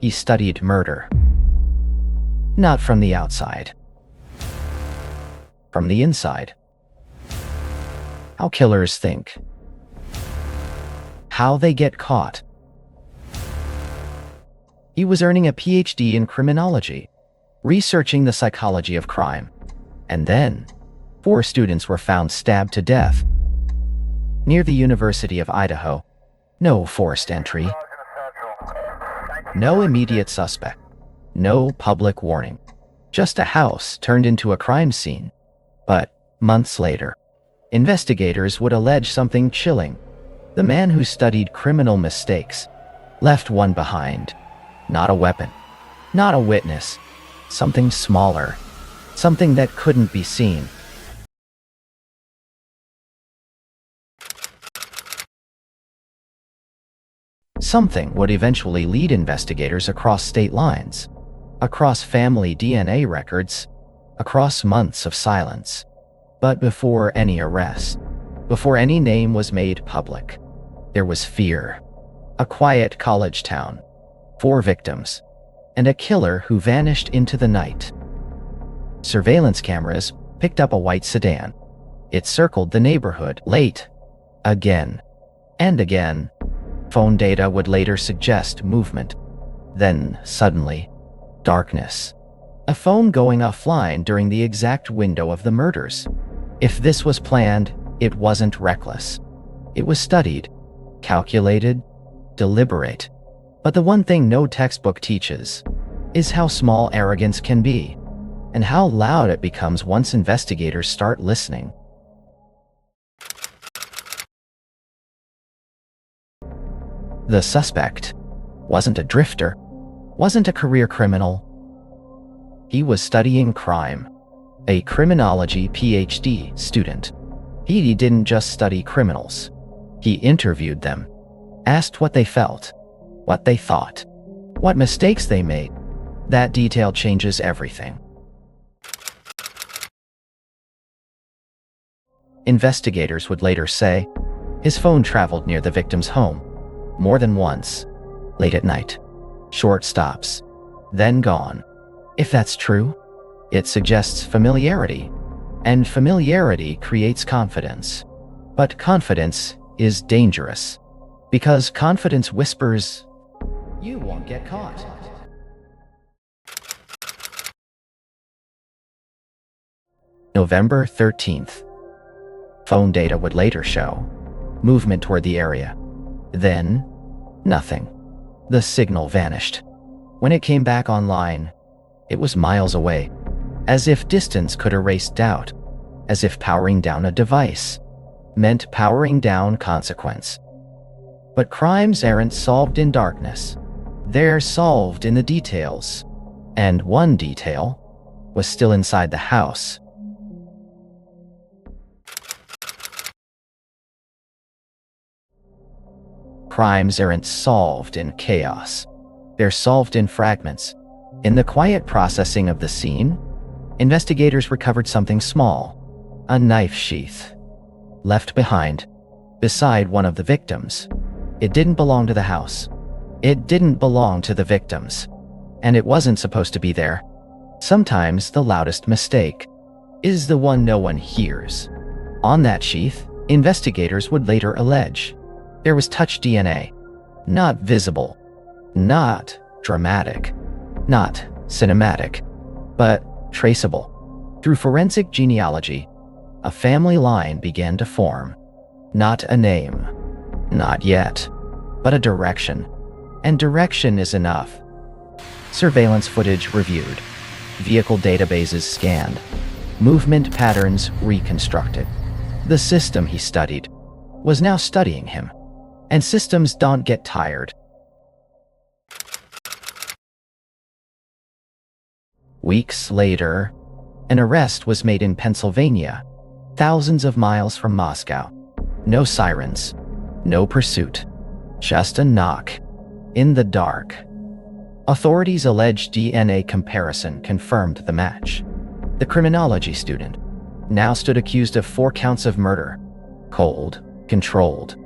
He studied murder. Not from the outside. From the inside. How killers think. How they get caught. He was earning a PhD in criminology, researching the psychology of crime. And then, 4 students were found stabbed to death near the University of Idaho. No forced entry. No immediate suspect. No public warning. Just a house turned into a crime scene. But months later, investigators would allege something chilling. The man who studied criminal mistakes left one behind. Not a weapon. Not a witness. Something smaller. Something that couldn't be seen. Something would eventually lead investigators across state lines, across family DNA records, across months of silence. But before any arrest, before any name was made public, there was fear. A quiet college town, 4 victims, and a killer who vanished into the night. Surveillance cameras picked up a white sedan. It circled the neighborhood late, again, and again. Phone data would later suggest movement. Then, suddenly, darkness. A phone going offline during the exact window of the murders. If this was planned, it wasn't reckless. It was studied, calculated, deliberate. But the one thing no textbook teaches is how small arrogance can be, and how loud it becomes once investigators start listening. The suspect wasn't a drifter, wasn't a career criminal. He was studying crime, a criminology PhD student. He didn't just study criminals. He interviewed them, asked what they felt, what they thought, what mistakes they made. That detail changes everything. Investigators would later say his phone traveled near the victim's home more than once, late at night, short stops, then gone. If that's true, it suggests familiarity, and familiarity creates confidence. But confidence is dangerous, because confidence whispers, "You won't get caught." November 13th. Phone data would later show movement toward the area. Then, nothing. The signal vanished. When it came back online, it was miles away, as if distance could erase doubt, as if powering down a device meant powering down consequence. But crimes aren't solved in darkness. They're solved in the details. And one detail was still inside the house. Crimes aren't solved in chaos. They're solved in fragments. In the quiet processing of the scene, investigators recovered something small, a knife sheath, left behind, beside one of the victims. It didn't belong to the house. It didn't belong to the victims. And it wasn't supposed to be there. Sometimes the loudest mistake is the one no one hears. On that sheath, investigators would later allege there was touch DNA. Not visible, not dramatic, not cinematic, but traceable. Through forensic genealogy, a family line began to form. Not a name, not yet, but a direction. And direction is enough. Surveillance footage reviewed, vehicle databases scanned, movement patterns reconstructed. The system he studied was now studying him. And systems don't get tired. Weeks later, an arrest was made in Pennsylvania, thousands of miles from Moscow. No sirens, no pursuit, just a knock. In the dark. Authorities' alleged DNA comparison confirmed the match. The criminology student now stood accused of 4 counts of murder. Cold, controlled,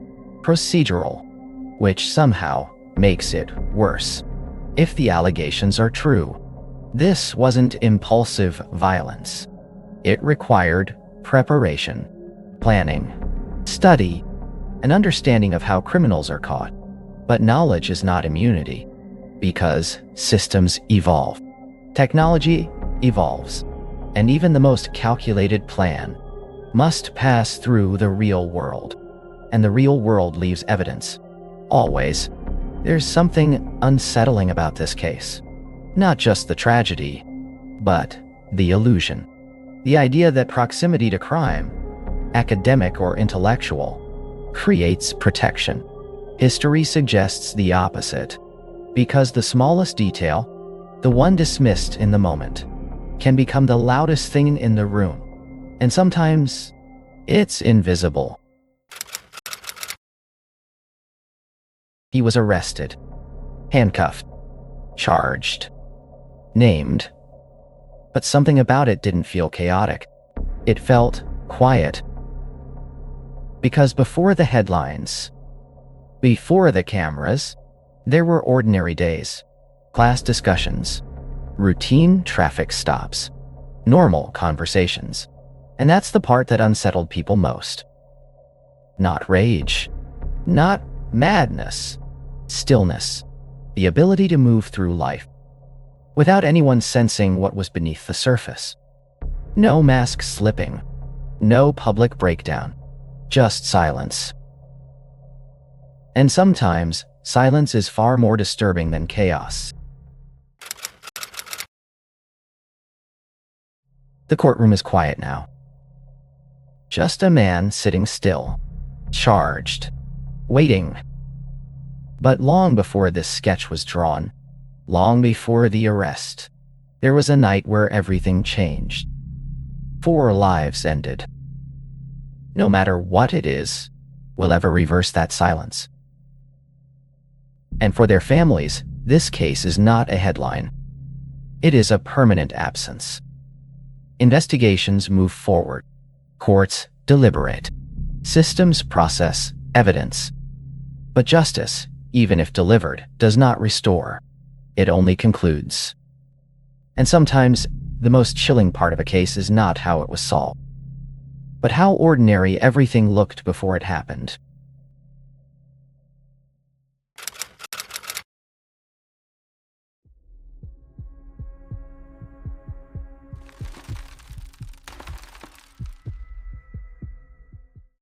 procedural, which somehow makes it worse. if the allegations are true. This wasn't impulsive violence. It required preparation, planning, study, an understanding of how criminals are caught. But knowledge is not immunity, because systems evolve. Technology evolves, and even the most calculated plan must pass through the real world. And the real world leaves evidence. Always. There's something unsettling about this case. Not just the tragedy, but the illusion. The idea that proximity to crime, academic or intellectual, creates protection. History suggests the opposite, because the smallest detail, the one dismissed in the moment, can become the loudest thing in the room. And sometimes, it's invisible. He was arrested, handcuffed, charged, named. But something about it didn't feel chaotic. It felt quiet. Because before the headlines, before the cameras, there were ordinary days, class discussions, routine traffic stops, normal conversations. And that's the part that unsettled people most. Not rage, not madness, stillness, the ability to move through life without anyone sensing what was beneath the surface. No mask slipping, no public breakdown, just silence. And sometimes, silence is far more disturbing than chaos. The courtroom is quiet now. Just a man sitting still, charged, waiting. But long before this sketch was drawn, long before the arrest, there was a night where everything changed. 4 lives ended. No matter what it is, will ever reverse that silence. And for their families, this case is not a headline. It is a permanent absence. Investigations move forward. Courts deliberate. Systems process evidence. But justice, even if delivered, does not restore. It only concludes. And sometimes, the most chilling part of a case is not how it was solved, but how ordinary everything looked before it happened.